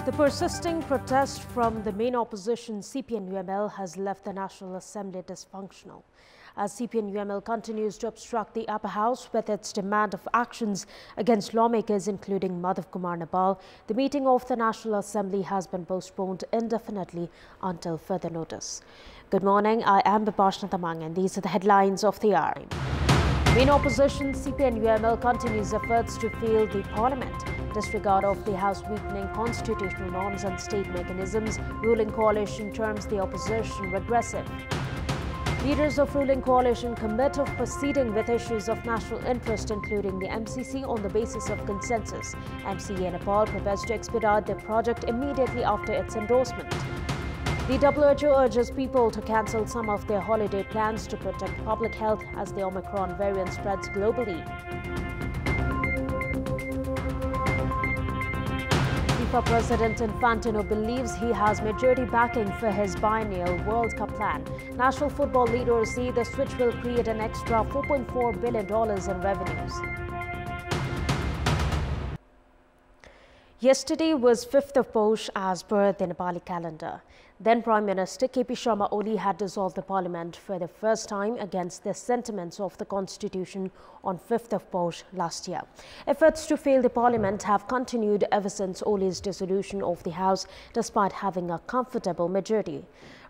The persisting protest from the main opposition CPN-UML has left the National Assembly dysfunctional. As CPN-UML continues to obstruct the upper house with its demand of actions against lawmakers including Madhav Kumar Nabal, the meeting of the National Assembly has been postponed indefinitely until further notice. Good morning, I am Bipashna Tamang and these are the headlines of the hour. Main opposition CPN-UML continues efforts to fail the Parliament. Disregard of the House weakening constitutional norms and state mechanisms, ruling coalition terms the opposition regressive. Leaders of ruling coalition commit of proceeding with issues of national interest including the MCC on the basis of consensus. MCA Nepal prepares to expedite the project immediately after its endorsement. The WHO urges people to cancel some of their holiday plans to protect public health as the Omicron variant spreads globally. FIFA President Infantino believes he has majority backing for his biennial World Cup plan. National football leaders say the switch will create an extra $4.4 billion in revenues. Yesterday was 5th of Posh as per the Nepali calendar. Then Prime Minister KP Sharma Oli had dissolved the Parliament for the first time against the sentiments of the Constitution on 5th of Posh last year. Efforts to fail the Parliament have continued ever since Oli's dissolution of the House despite having a comfortable majority.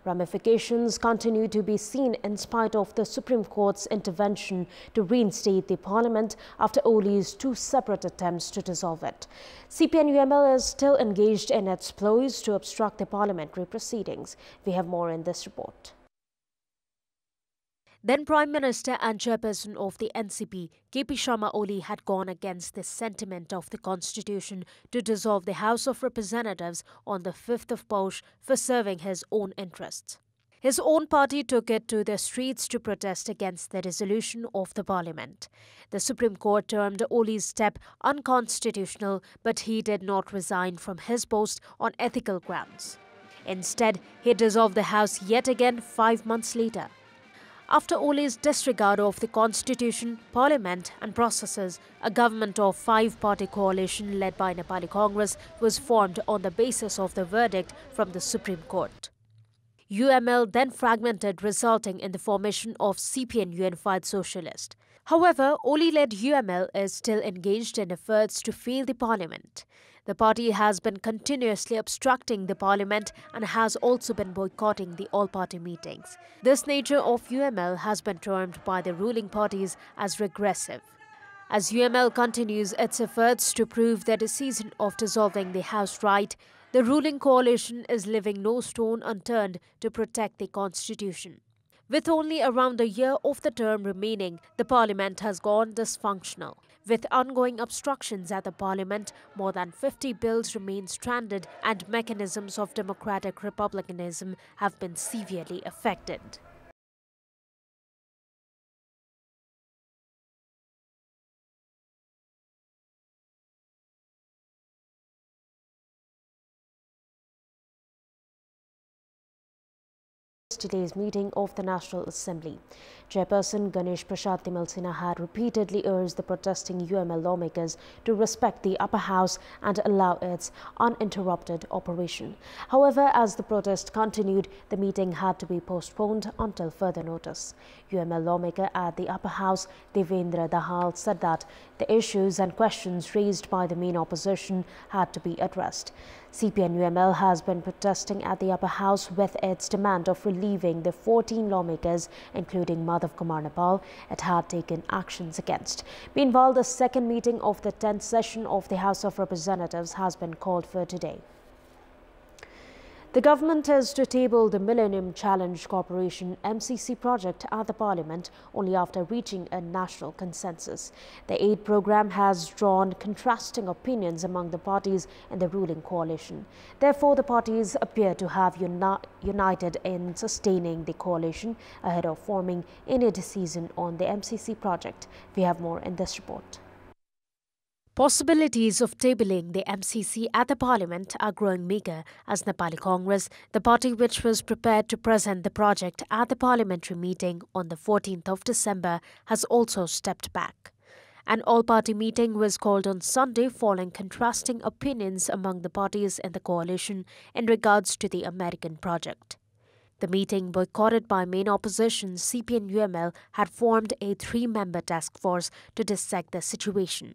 Ramifications continue to be seen in spite of the Supreme Court's intervention to reinstate the Parliament after Oli's two separate attempts to dissolve it. CPN-UML is still engaged in its ploys to obstruct the parliamentary proceedings. We have more in this report. Then Prime Minister and Chairperson of the NCP, KP Sharma Oli, had gone against the sentiment of the Constitution to dissolve the House of Representatives on the 5th of Posh for serving his own interests. His own party took it to the streets to protest against the dissolution of the Parliament. The Supreme Court termed Oli's step unconstitutional, but he did not resign from his post on ethical grounds. Instead, he dissolved the House yet again 5 months later. After Oli's disregard of the Constitution, Parliament and processes, a government of five-party coalition led by Nepali Congress was formed on the basis of the verdict from the Supreme Court. UML then fragmented, resulting in the formation of CPN Unified Socialist. However, Oli-led UML is still engaged in efforts to fail the Parliament. The party has been continuously obstructing the Parliament and has also been boycotting the all-party meetings. This nature of UML has been termed by the ruling parties as regressive. As UML continues its efforts to prove their decision of dissolving the House right, the ruling coalition is leaving no stone unturned to protect the Constitution. With only around a year of the term remaining, the Parliament has gone dysfunctional. With ongoing obstructions at the Parliament, more than 50 bills remain stranded and mechanisms of democratic republicanism have been severely affected. Today's meeting of the National Assembly. Chairperson Ganesh Prasad Timalsina had repeatedly urged the protesting UML lawmakers to respect the upper house and allow its uninterrupted operation. However, as the protest continued, the meeting had to be postponed until further notice. UML lawmaker at the upper house, Devendra Dahal, said that the issues and questions raised by the main opposition had to be addressed. CPN-UML has been protesting at the upper house with its demand of relieving the 14 lawmakers, including Madhav Kumar Nabal, it had taken actions against. Meanwhile, the second meeting of the 10th session of the House of Representatives has been called for today. The government is to table the Millennium Challenge Corporation MCC project at the Parliament only after reaching a national consensus. The aid program has drawn contrasting opinions among the parties in the ruling coalition. Therefore, the parties appear to have united in sustaining the coalition ahead of forming any decision on the MCC project. We have more in this report. Possibilities of tabling the MCC at the Parliament are growing meager as Nepali Congress, the party which was prepared to present the project at the parliamentary meeting on the 14th of December, has also stepped back. An all-party meeting was called on Sunday following contrasting opinions among the parties in the coalition in regards to the American project. The meeting, boycotted by main opposition CPN-UML, had formed a 3-member task force to dissect the situation.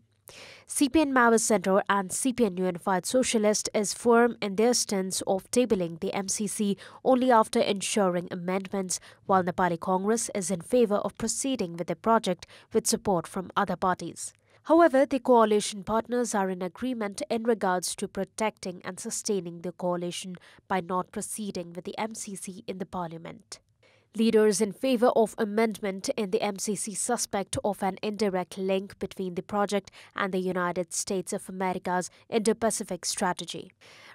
CPN Maoist Centre and CPN Unified Socialist is firm in their stance of tabling the MCC only after ensuring amendments, while Nepali Congress is in favour of proceeding with the project with support from other parties. However, the coalition partners are in agreement in regards to protecting and sustaining the coalition by not proceeding with the MCC in the parliament. Leaders in favour of amendment in the MCC suspect of an indirect link between the project and the United States of America's Indo-Pacific strategy.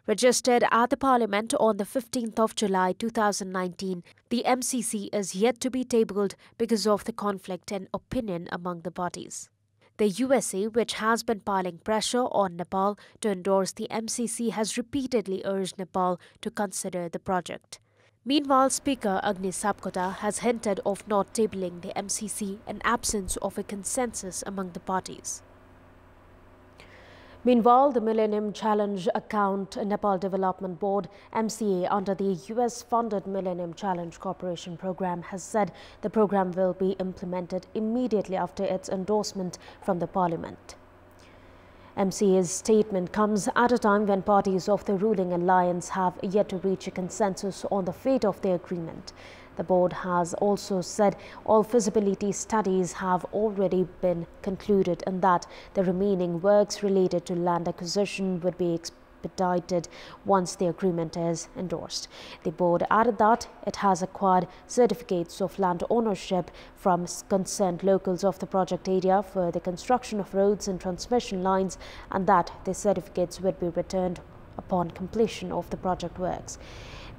Registered at the Parliament on the 15th of July 2019, the MCC is yet to be tabled because of the conflict in opinion among the parties. The USA, which has been piling pressure on Nepal to endorse the MCC, has repeatedly urged Nepal to consider the project. Meanwhile, Speaker Agni Sapkota has hinted of not tabling the MCC in absence of a consensus among the parties. Meanwhile, the Millennium Challenge Account Nepal Development Board, MCA, under the US-funded Millennium Challenge Corporation program, has said the program will be implemented immediately after its endorsement from the Parliament. MCA's statement comes at a time when parties of the ruling alliance have yet to reach a consensus on the fate of the agreement. The board has also said all feasibility studies have already been concluded and that the remaining works related to land acquisition would be expedited once the agreement is endorsed. The board added that it has acquired certificates of land ownership from concerned locals of the project area for the construction of roads and transmission lines, and that the certificates would be returned upon completion of the project works.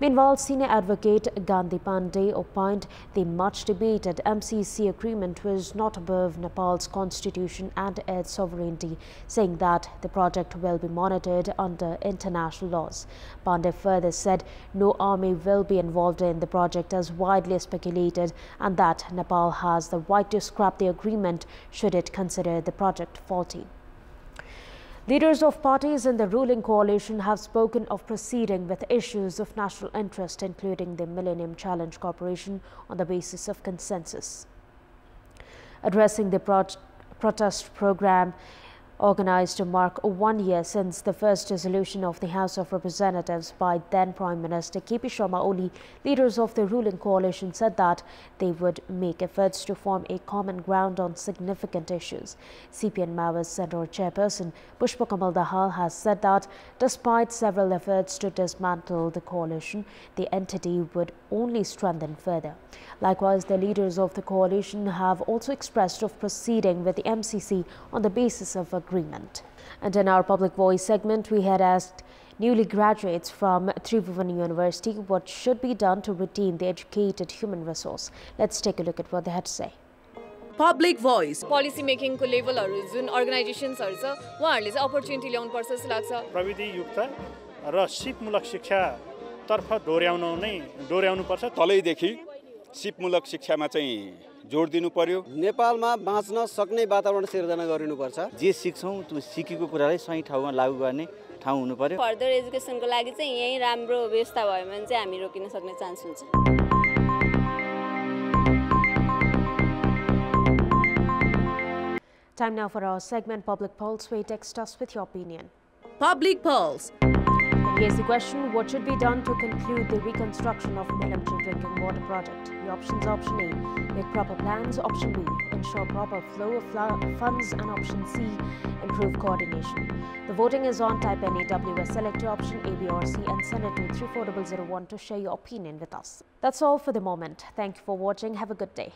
Meanwhile, senior advocate Gandhi Pandey opined the much-debated MCC agreement was not above Nepal's constitution and its sovereignty, saying that the project will be monitored under international laws. Pandey further said no army will be involved in the project as widely speculated, and that Nepal has the right to scrap the agreement should it consider the project faulty. Leaders of parties in the ruling coalition have spoken of proceeding with issues of national interest, including the Millennium Challenge Corporation, on the basis of consensus. Addressing the protest program organized to mark 1 year since the first resolution of the House of Representatives by then Prime Minister KP Sharma Oli, leaders of the ruling coalition said that they would make efforts to form a common ground on significant issues. CPN Maoist Centre Chairperson Pushpa Kamal Dahal has said that despite several efforts to dismantle the coalition, the entity would only strengthen further. Likewise, the leaders of the coalition have also expressed of proceeding with the MCC on the basis of agreement. And in our Public Voice segment, we had asked newly graduates from Tribhuvan University what should be done to retain the educated human resource. Let's take a look at what they had to say. Public Voice. Policy making को लेभलहरु जुन अर्गनाइजेसन्सहरु छ उहाँहरुले चाहिँ opportunity ल्याउनु पर्छ जस्तो लाग्छ. प्रविधि युक्त र सिपमूलक शिक्षा तर्फ डोर्याउनु पर्छ. तलैदेखि सिपमूलक शिक्षामा चाहिँ जोड दिनु पर्यो. नेपालमा बाँच्न सक्ने वातावरण सिर्जना गरिनुपर्छ. जे सिक्छौं त्यो सिकेको कुरालाई सही ठाउँमा लागू गर्ने ठाउँ हुनु पर्यो. फर्दर एजुकेसनको लागि चाहिँ यही राम्रो व्यवस्था भयो भने चाहिँ हामी रोकिन सक्ने चान्स हुन्छ. Time now for our segment Public Pulse, where you text us with your opinion. Public Pulse. Here's the question: what should be done to conclude the reconstruction of Melamchi drinking water project? The options: option A, make proper plans; option B, ensure proper flow of funds; and option C, improve coordination. The voting is on. Type NAWS, select your option A, B or C and send it to 34001 to share your opinion with us. That's all for the moment. Thank you for watching. Have a good day.